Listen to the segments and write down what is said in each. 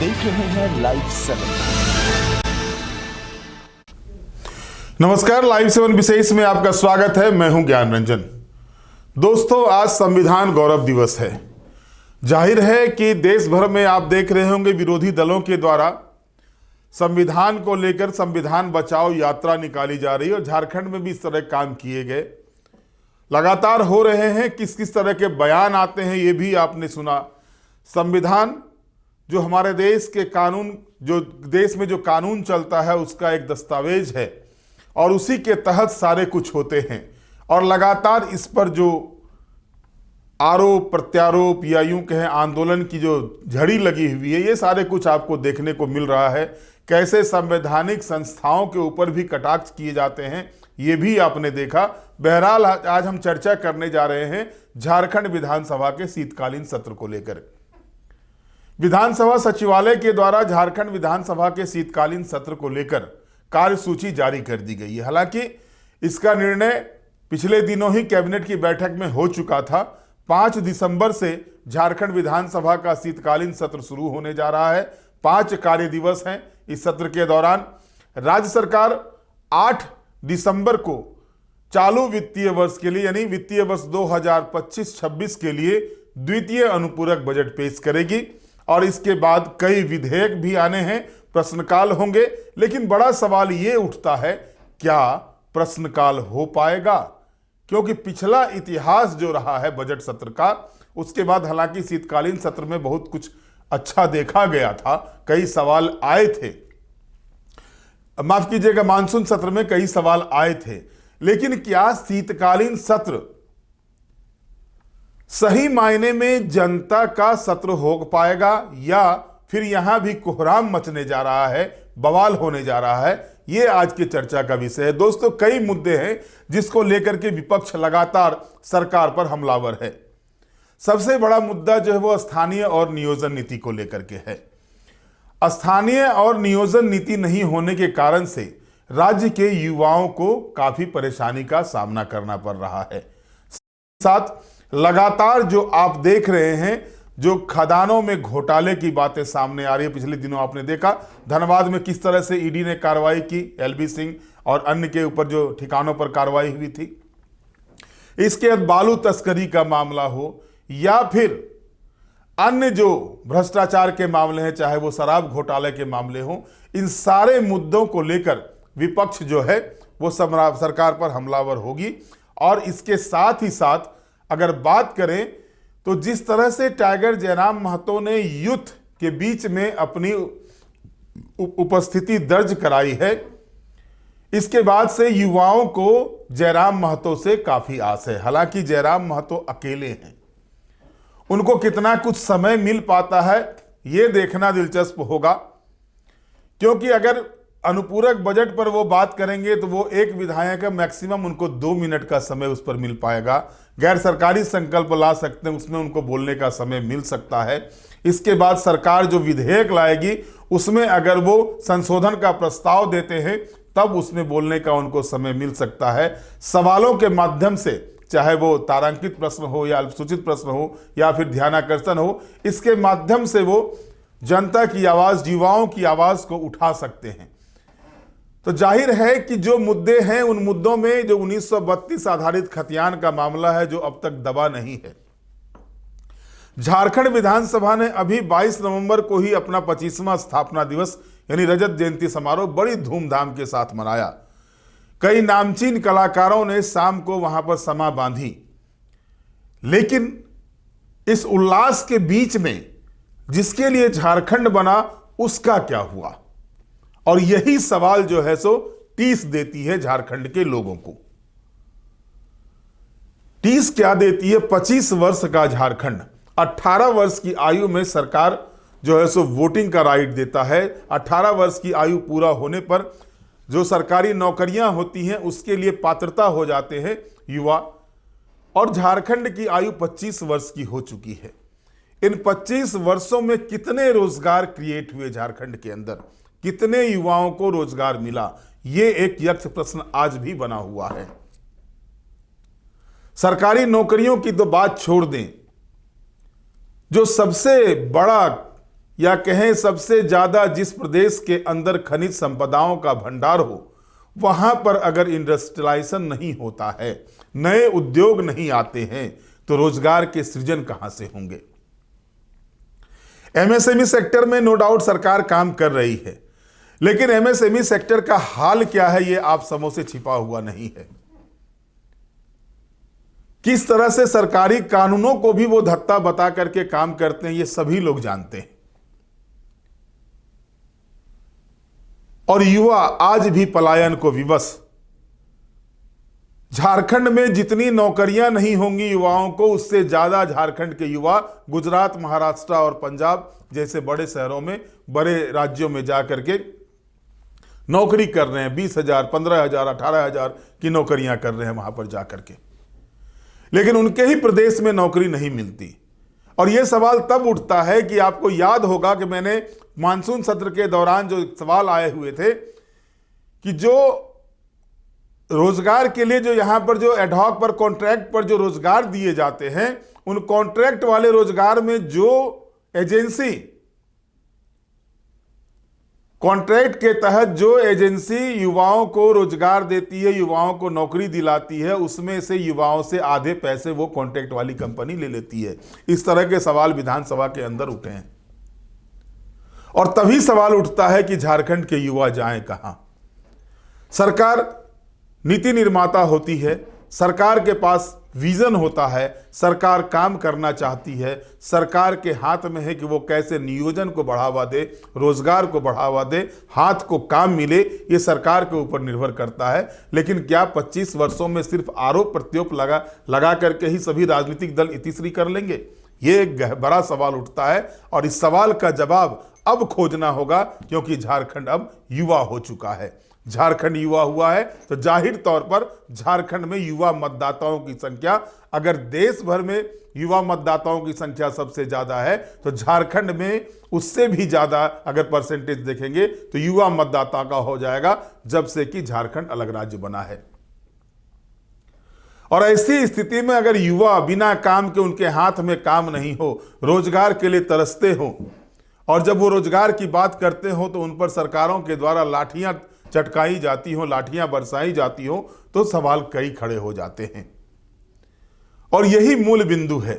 देख रहे हैं लाइव 7। नमस्कार, लाइव 7 विशेष में आपका स्वागत है। मैं हूं ज्ञान रंजन। दोस्तों, आज संविधान गौरव दिवस है। जाहिर है कि देश भर में आप देख रहे होंगे विरोधी दलों के द्वारा संविधान को लेकर संविधान बचाओ यात्रा निकाली जा रही है और झारखंड में भी इस तरह काम किए गए लगातार हो रहे हैं। किस किस तरह के बयान आते हैं ये भी आपने सुना। संविधान जो हमारे देश के कानून, जो देश में जो कानून चलता है उसका एक दस्तावेज है और उसी के तहत सारे कुछ होते हैं। और लगातार इस पर जो आरोप प्रत्यारोप या यूं कहें आंदोलन की जो झड़ी लगी हुई है, ये सारे कुछ आपको देखने को मिल रहा है। कैसे संवैधानिक संस्थाओं के ऊपर भी कटाक्ष किए जाते हैं ये भी आपने देखा। बहरहाल आज हम चर्चा करने जा रहे हैं झारखंड विधानसभा के शीतकालीन सत्र को लेकर। विधानसभा सचिवालय के द्वारा झारखंड विधानसभा के शीतकालीन सत्र को लेकर कार्यसूची जारी कर दी गई है। हालांकि इसका निर्णय पिछले दिनों ही कैबिनेट की बैठक में हो चुका था। 5 दिसंबर से झारखंड विधानसभा का शीतकालीन सत्र शुरू होने जा रहा है। 5 कार्य दिवस हैं इस सत्र के दौरान। राज्य सरकार 8 दिसंबर को चालू वित्तीय वर्ष के लिए यानी वित्तीय वर्ष 2025-26 के लिए द्वितीय अनुपूरक बजट पेश करेगी और इसके बाद कई विधेयक भी आने हैं, प्रश्नकाल होंगे। लेकिन बड़ा सवाल ये उठता है, क्या प्रश्नकाल हो पाएगा? क्योंकि पिछला इतिहास जो रहा है बजट सत्र का, उसके बाद हालांकि शीतकालीन सत्र में बहुत कुछ अच्छा देखा गया था, कई सवाल आए थे। माफ कीजिएगा, मानसून सत्र में कई सवाल आए थे। लेकिन क्या शीतकालीन सत्र सही मायने में जनता का सत्र हो पाएगा या फिर यहां भी कोहराम मचने जा रहा है, बवाल होने जा रहा है? ये आज की चर्चा का विषय है। दोस्तों, कई मुद्दे हैं जिसको लेकर के विपक्ष लगातार सरकार पर हमलावर है। सबसे बड़ा मुद्दा जो है वो स्थानीय और नियोजन नीति को लेकर के है। स्थानीय और नियोजन नीति नहीं होने के कारण से राज्य के युवाओं को काफी परेशानी का सामना करना पड़ रहा है। साथ लगातार जो आप देख रहे हैं, जो खदानों में घोटाले की बातें सामने आ रही है। पिछले दिनों आपने देखा धनबाद में किस तरह से ईडी ने कार्रवाई की, एलबी सिंह और अन्य के ऊपर जो ठिकानों पर कार्रवाई हुई थी। इसके बाद बालू तस्करी का मामला हो या फिर अन्य जो भ्रष्टाचार के मामले हैं, चाहे वो शराब घोटाले के मामले हों, इन सारे मुद्दों को लेकर विपक्ष जो है वो सरकार पर हमलावर होगी। और इसके साथ ही साथ अगर बात करें तो जिस तरह से टाइगर जयराम महतो ने यूथ के बीच में अपनी उपस्थिति दर्ज कराई है, इसके बाद से युवाओं को जयराम महतो से काफी आस है। हालांकि जयराम महतो अकेले हैं, उनको कितना कुछ समय मिल पाता है ये देखना दिलचस्प होगा। क्योंकि अगर अनुपूरक बजट पर वो बात करेंगे तो वो एक विधायक है, मैक्सिमम उनको 2 मिनट का समय उस पर मिल पाएगा। गैर सरकारी संकल्प ला सकते हैं, उसमें उनको बोलने का समय मिल सकता है। इसके बाद सरकार जो विधेयक लाएगी उसमें अगर वो संशोधन का प्रस्ताव देते हैं तब उसमें बोलने का उनको समय मिल सकता है। सवालों के माध्यम से, चाहे वो तारांकित प्रश्न हो या अल्पसूचित प्रश्न हो या फिर ध्यानाकर्षण हो, इसके माध्यम से वो जनता की आवाज, युवाओं की आवाज को उठा सकते हैं। तो जाहिर है कि जो मुद्दे हैं उन मुद्दों में जो 1932 आधारित खतियान का मामला है जो अब तक दबा नहीं है। झारखंड विधानसभा ने अभी 22 नवंबर को ही अपना 25वां स्थापना दिवस यानी रजत जयंती समारोह बड़ी धूमधाम के साथ मनाया। कई नामचीन कलाकारों ने शाम को वहां पर समा बांधी। लेकिन इस उल्लास के बीच में जिसके लिए झारखंड बना उसका क्या हुआ? और यही सवाल जो है सो टीस देती है झारखंड के लोगों को। टीस क्या देती है? 25 वर्ष का झारखंड, 18 वर्ष की आयु में सरकार जो है सो वोटिंग का राइट देता है। 18 वर्ष की आयु पूरा होने पर जो सरकारी नौकरियां होती हैं उसके लिए पात्रता हो जाते हैं युवा। और झारखंड की आयु 25 वर्ष की हो चुकी है। इन 25 वर्षों में कितने रोजगार क्रिएट हुए झारखंड के अंदर, कितने युवाओं को रोजगार मिला, ये एक यक्ष प्रश्न आज भी बना हुआ है। सरकारी नौकरियों की तो बात छोड़ दें, जो सबसे बड़ा या कहें सबसे ज्यादा जिस प्रदेश के अंदर खनिज संपदाओं का भंडार हो, वहां पर अगर इंडस्ट्रियलाइजेशन नहीं होता है, नए उद्योग नहीं आते हैं, तो रोजगार के सृजन कहां से होंगे। एमएसएमई सेक्टर में नो डाउट सरकार काम कर रही है, लेकिन एमएसएमई सेक्टर का हाल क्या है, यह आप सबों से छिपा हुआ नहीं है। किस तरह से सरकारी कानूनों को भी वो धत्ता बता करके काम करते हैं, ये सभी लोग जानते हैं। और युवा आज भी पलायन को विवश। झारखंड में जितनी नौकरियां नहीं होंगी युवाओं को, उससे ज्यादा झारखंड के युवा गुजरात, महाराष्ट्र और पंजाब जैसे बड़े शहरों में, बड़े राज्यों में जाकर के नौकरी कर रहे हैं। 20,000, 15,000, 18,000 की नौकरियां कर रहे हैं वहां पर जाकर के, लेकिन उनके ही प्रदेश में नौकरी नहीं मिलती। और यह सवाल तब उठता है कि आपको याद होगा कि मैंने मानसून सत्र के दौरान जो सवाल आए हुए थे कि जो रोजगार के लिए जो यहां पर जो एडहॉक पर, कॉन्ट्रैक्ट पर जो रोजगार दिए जाते हैं, उन कॉन्ट्रैक्ट वाले रोजगार में जो एजेंसी, कॉन्ट्रैक्ट के तहत जो एजेंसी युवाओं को रोजगार देती है, युवाओं को नौकरी दिलाती है, उसमें से युवाओं से आधे पैसे वो कॉन्ट्रैक्ट वाली कंपनी ले लेती है। इस तरह के सवाल विधानसभा के अंदर उठे हैं। और तभी सवाल उठता है कि झारखंड के युवा जाएं कहां। सरकार नीति निर्माता होती है, सरकार के पास विजन होता है, सरकार काम करना चाहती है, सरकार के हाथ में है कि वो कैसे नियोजन को बढ़ावा दे, रोजगार को बढ़ावा दे, हाथ को काम मिले, ये सरकार के ऊपर निर्भर करता है। लेकिन क्या 25 वर्षों में सिर्फ आरोप प्रत्यारोप लगा करके ही सभी राजनीतिक दल इतिश्री कर लेंगे? ये एक बड़ा सवाल उठता है और इस सवाल का जवाब अब खोजना होगा, क्योंकि झारखंड अब युवा हो चुका है। झारखंड युवा हुआ है तो जाहिर तौर पर झारखंड में युवा मतदाताओं की संख्या, अगर देश भर में युवा मतदाताओं की संख्या सबसे ज्यादा है, तो झारखंड में उससे भी ज्यादा अगर परसेंटेज देखेंगे तो युवा मतदाता का हो जाएगा, जब से कि झारखंड अलग राज्य बना है। और ऐसी स्थिति में अगर युवा बिना काम के, उनके हाथ में काम नहीं हो, रोजगार के लिए तरसते हो, और जब वो रोजगार की बात करते हो तो उन पर सरकारों के द्वारा लाठियां चटकाई जाती हो, लाठियां बरसाई जाती हो, तो सवाल कई खड़े हो जाते हैं। और यही मूल बिंदु है।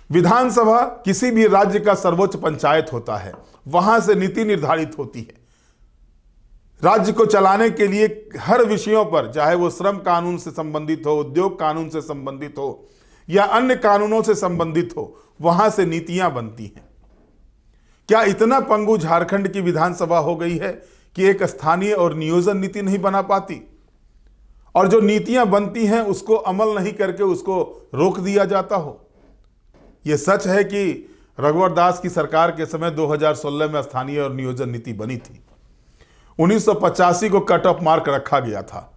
विधानसभा किसी भी राज्य का सर्वोच्च पंचायत होता है, वहां से नीति निर्धारित होती है। राज्य को चलाने के लिए हर विषयों पर, चाहे वो श्रम कानून से संबंधित हो, उद्योग कानून से संबंधित हो या अन्य कानूनों से संबंधित हो, वहां से नीतियां बनती हैं। क्या इतना पंगु झारखंड की विधानसभा हो गई है कि एक स्थानीय और नियोजन नीति नहीं बना पाती, और जो नीतियां बनती हैं उसको अमल नहीं करके उसको रोक दिया जाता हो? यह सच है कि रघुवर दास की सरकार के समय 2016 में स्थानीय और नियोजन नीति बनी थी। 1985 को कट ऑफ मार्क रखा गया था।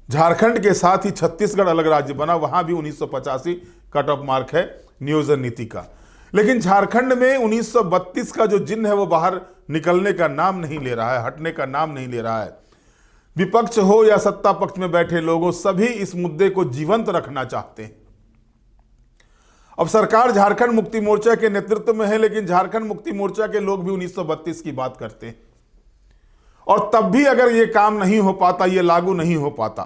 झारखंड के साथ ही छत्तीसगढ़ अलग राज्य बना, वहां भी 1985 कट ऑफ मार्क है नियोजन नीति का। लेकिन झारखंड में 1932 का जो जिन्न है वो बाहर निकलने का नाम नहीं ले रहा है, हटने का नाम नहीं ले रहा है। विपक्ष हो या सत्ता पक्ष में बैठे लोगों, सभी इस मुद्दे को जीवंत रखना चाहते हैं। अब सरकार झारखंड मुक्ति मोर्चा के नेतृत्व में है, लेकिन झारखंड मुक्ति मोर्चा के लोग भी 1932 की बात करते हैं। और तब भी अगर ये काम नहीं हो पाता, ये लागू नहीं हो पाता,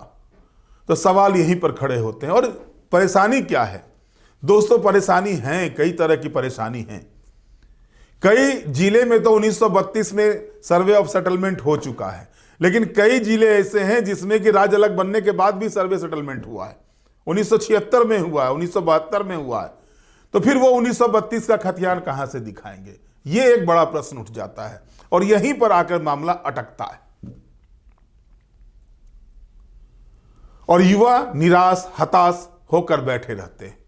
तो सवाल यहीं पर खड़े होते हैं। और परेशानी क्या है दोस्तों? परेशानी है, कई तरह की परेशानी है। कई जिले में तो 1932 में सर्वे ऑफ सेटलमेंट हो चुका है, लेकिन कई जिले ऐसे हैं जिसमें कि राज्य अलग बनने के बाद भी सर्वे सेटलमेंट हुआ है। 1976 में हुआ है, 1972 में हुआ है, तो फिर वो 1932 का खतियान कहां से दिखाएंगे? ये एक बड़ा प्रश्न उठ जाता है और यहीं पर आकर मामला अटकता है। और युवा निराश, हताश होकर बैठे रहते हैं।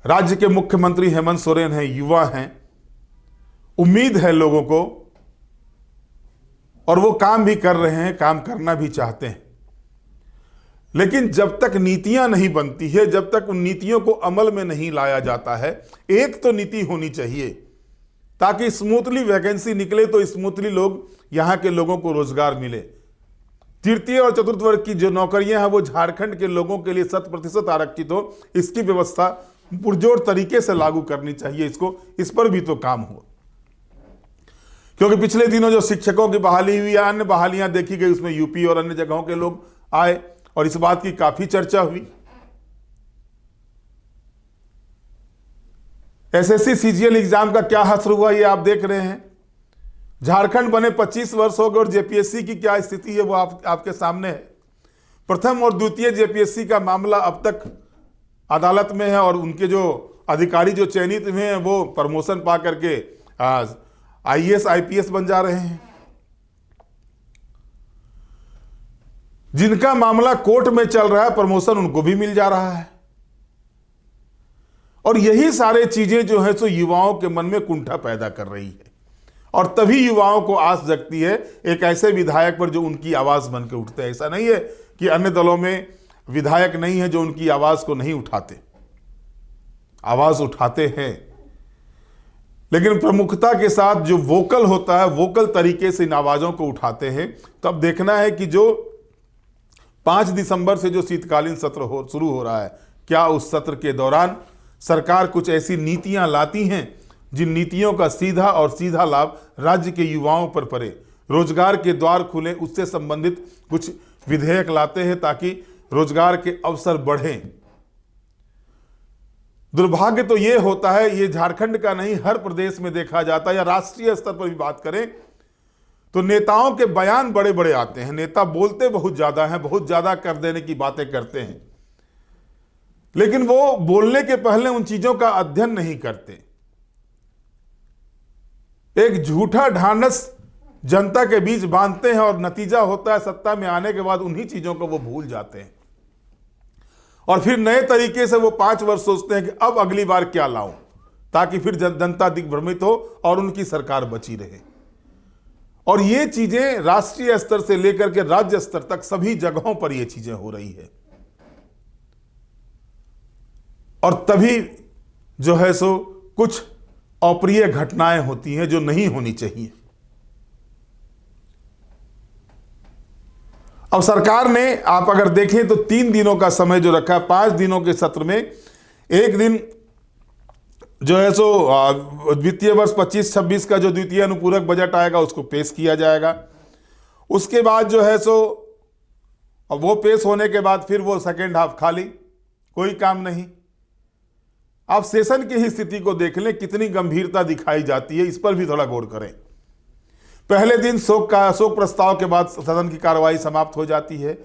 राज्य के मुख्यमंत्री हेमंत सोरेन हैं, युवा हैं, उम्मीद है लोगों को, और वो काम भी कर रहे हैं, काम करना भी चाहते हैं। लेकिन जब तक नीतियां नहीं बनती है, जब तक उन नीतियों को अमल में नहीं लाया जाता है, एक तो नीति होनी चाहिए ताकि स्मूथली वैकेंसी निकले, तो स्मूथली लोग, यहां के लोगों को रोजगार मिले। तृतीय और चतुर्थ वर्ग की जो नौकरियां हैं वो झारखंड के लोगों के लिए 100% आरक्षित हो, इसकी व्यवस्था पुरजोर तरीके से लागू करनी चाहिए इसको, इस पर भी तो काम हो। क्योंकि पिछले दिनों जो शिक्षकों की बहाली हुई या अन्य बहालियां देखी गई, उसमें यूपी और अन्य जगहों के लोग आए और इस बात की काफी चर्चा हुई। एसएससी सीजीएल एग्जाम का क्या हश्र हुआ ये आप देख रहे हैं। झारखंड बने 25 वर्ष हो गए और जेपीएससी की क्या स्थिति है वो आपके सामने है। प्रथम और द्वितीय जेपीएससी का मामला अब तक अदालत में है और उनके जो अधिकारी जो चयनित हुए हैं वो प्रमोशन पा करके आईएएस आईपीएस बन जा रहे हैं। जिनका मामला कोर्ट में चल रहा है प्रमोशन उनको भी मिल जा रहा है। और यही सारे चीजें जो है सो युवाओं के मन में कुंठा पैदा कर रही है और तभी युवाओं को आस जगती है एक ऐसे विधायक पर जो उनकी आवाज बन के उठते हैं। ऐसा नहीं है कि अन्य दलों में विधायक नहीं है जो उनकी आवाज को नहीं उठाते, आवाज उठाते हैं, लेकिन प्रमुखता के साथ जो वोकल होता है वोकल तरीके से इन आवाजों को उठाते हैं। तो अब देखना है कि जो 5 दिसंबर से जो शीतकालीन सत्र शुरू हो रहा है, क्या उस सत्र के दौरान सरकार कुछ ऐसी नीतियां लाती हैं जिन नीतियों का सीधा और सीधा लाभ राज्य के युवाओं पर पड़े, रोजगार के द्वार खुले, उससे संबंधित कुछ विधेयक लाते हैं ताकि रोजगार के अवसर बढ़ें। दुर्भाग्य तो यह होता है, ये झारखंड का नहीं हर प्रदेश में देखा जाता है या राष्ट्रीय स्तर पर भी बात करें तो नेताओं के बयान बड़े बड़े आते हैं, नेता बोलते बहुत ज्यादा हैं, बहुत ज्यादा कर देने की बातें करते हैं, लेकिन वो बोलने के पहले उन चीजों का अध्ययन नहीं करते। एक झूठा ढांढस जनता के बीच बांधते हैं और नतीजा होता है सत्ता में आने के बाद उन्हीं चीजों को वो भूल जाते हैं और फिर नए तरीके से वो 5 वर्ष सोचते हैं कि अब अगली बार क्या लाऊं ताकि फिर जनता दिग्भ्रमित हो और उनकी सरकार बची रहे। और ये चीजें राष्ट्रीय स्तर से लेकर के राज्य स्तर तक सभी जगहों पर ये चीजें हो रही है और तभी जो है सो कुछ अप्रिय घटनाएं होती हैं जो नहीं होनी चाहिए। अब सरकार ने आप अगर देखें तो 3 दिनों का समय जो रखा है, 5 दिनों के सत्र में एक दिन जो है सो वित्तीय वर्ष 25-26 का जो द्वितीय अनुपूरक बजट आएगा उसको पेश किया जाएगा। उसके बाद जो है सो वो पेश होने के बाद फिर वो सेकेंड हाफ खाली, कोई काम नहीं। आप सेशन की ही स्थिति को देख लें, कितनी गंभीरता दिखाई जाती है, इस पर भी थोड़ा गौर करें। पहले दिन शोक प्रस्ताव के बाद सदन की कार्रवाई समाप्त हो जाती है।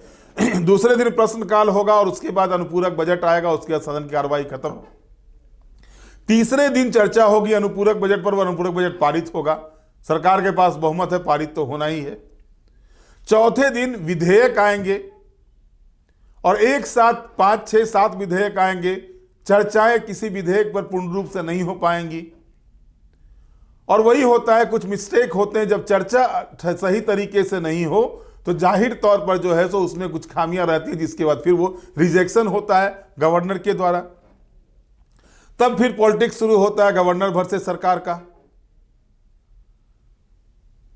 दूसरे दिन प्रश्नकाल होगा और उसके बाद अनुपूरक बजट आएगा, उसके बाद सदन की कार्रवाई खत्म। तीसरे दिन चर्चा होगी अनुपूरक बजट पर, वह अनुपूरक बजट पारित होगा, सरकार के पास बहुमत है, पारित तो होना ही है। चौथे दिन विधेयक आएंगे और एक साथ 5, 6, 7 विधेयक आएंगे। चर्चाएं किसी विधेयक पर पूर्ण रूप से नहीं हो पाएंगी और वही होता है, कुछ मिस्टेक होते हैं। जब चर्चा सही तरीके से नहीं हो तो जाहिर तौर पर जो है सो उसमें कुछ खामियां रहती है, जिसके बाद फिर वो रिजेक्शन होता है गवर्नर के द्वारा। तब फिर पॉलिटिक्स शुरू होता है गवर्नर वर्सेस सरकार का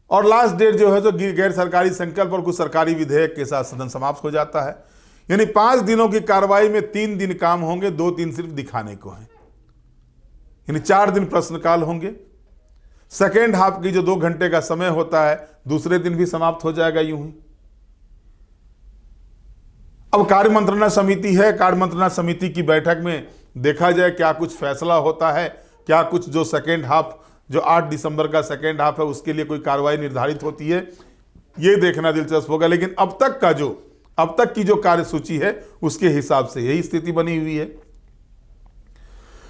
और लास्ट डेट जो है सो गैर सरकारी संकल्प और कुछ सरकारी विधेयक के साथ सदन समाप्त हो जाता है। यानी 5 दिनों की कार्रवाई में 3 दिन काम होंगे, 2 दिन सिर्फ दिखाने को है। यानी 4 दिन प्रश्नकाल होंगे। सेकेंड हाफ की जो 2 घंटे का समय होता है दूसरे दिन भी समाप्त हो जाएगा यूं ही। अब कार्य मंत्रणा समिति है, कार्य मंत्रणा समिति की बैठक में देखा जाए क्या कुछ फैसला होता है, क्या कुछ जो सेकेंड हाफ जो 8 दिसंबर का सेकेंड हाफ है उसके लिए कोई कार्रवाई निर्धारित होती है, ये देखना दिलचस्प होगा। लेकिन अब तक की जो कार्यसूची है उसके हिसाब से यही स्थिति बनी हुई है।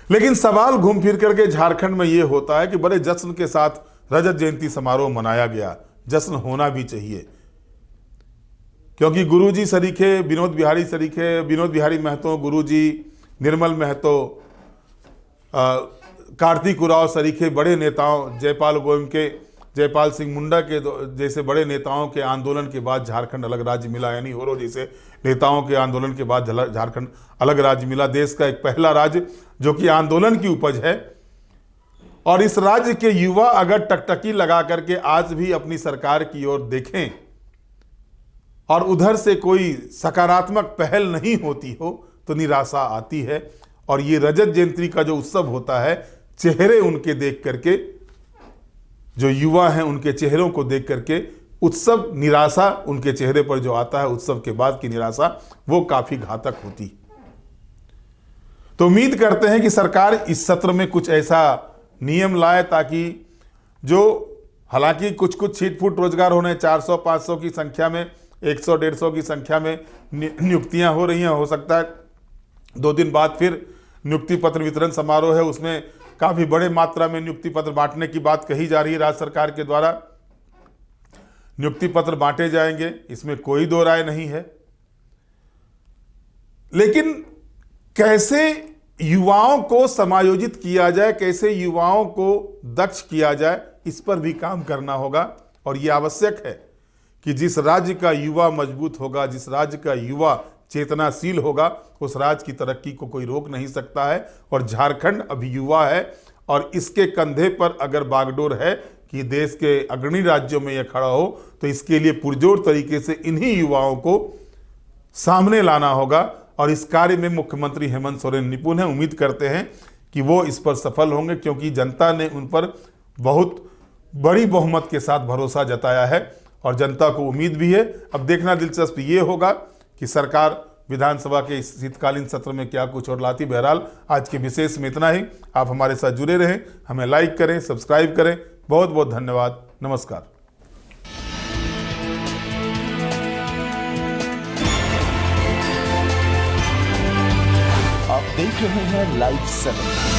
लेकिन सवाल घूम फिर करके झारखंड में यह होता है कि बड़े जश्न के साथ रजत जयंती समारोह मनाया गया, जश्न होना भी चाहिए, क्योंकि गुरुजी सरीखे, विनोद बिहारी महतो, गुरुजी, निर्मल महतो, कार्तिक उरांव सरीखे बड़े नेताओं, जयपाल सिंह मुंडा के जैसे बड़े नेताओं के आंदोलन के बाद झारखंड अलग राज्य मिला। यानी होरो जैसे नेताओं के आंदोलन के बाद झारखंड अलग राज्य मिला, देश का एक पहला राज्य जो कि आंदोलन की उपज है। और इस राज्य के युवा अगर टकटकी लगा करके आज भी अपनी सरकार की ओर देखें और उधर से कोई सकारात्मक पहल नहीं होती हो तो निराशा आती है और ये रजत जयंती का जो उत्सव होता है, चेहरे उनके देख करके, जो युवा हैं उनके चेहरों को देख करके उत्सव निराशा उनके चेहरे पर जो आता है, उत्सव के बाद की निराशा, वो काफी घातक होती। तो उम्मीद करते हैं कि सरकार इस सत्र में कुछ ऐसा नियम लाए ताकि जो, हालांकि कुछ कुछ छीट-फूट रोजगार होने, 400-500 की संख्या में, 100-150 की संख्या में नियुक्तियां हो रही हैं। हो सकता है 2 दिन बाद फिर नियुक्ति पत्र वितरण समारोह है, उसमें काफी बड़े मात्रा में नियुक्ति पत्र बांटने की बात कही जा रही है। राज्य सरकार के द्वारा नियुक्ति पत्र बांटे जाएंगे, इसमें कोई दो राय नहीं है। लेकिन कैसे युवाओं को समायोजित किया जाए, कैसे युवाओं को दक्ष किया जाए, इस पर भी काम करना होगा। और यह आवश्यक है कि जिस राज्य का युवा मजबूत होगा, जिस राज्य का युवा चेतनाशील होगा, उस राज्य की तरक्की को कोई रोक नहीं सकता है। और झारखंड अभी युवा है और इसके कंधे पर अगर बागडोर है कि देश के अग्रणी राज्यों में यह खड़ा हो, तो इसके लिए पुरजोर तरीके से इन्हीं युवाओं को सामने लाना होगा। और इस कार्य में मुख्यमंत्री हेमंत सोरेन निपुण हैं। उम्मीद करते हैं कि वो इस पर सफल होंगे, क्योंकि जनता ने उन पर बहुत बड़ी बहुमत के साथ भरोसा जताया है और जनता को उम्मीद भी है। अब देखना दिलचस्प ये होगा कि सरकार विधानसभा के इस शीतकालीन सत्र में क्या कुछ और लाती। बहरहाल आज के विशेष में इतना ही। आप हमारे साथ जुड़े रहें, हमें लाइक करें, सब्सक्राइब करें। बहुत बहुत धन्यवाद। नमस्कार। आप देख रहे हैं लाइव 7।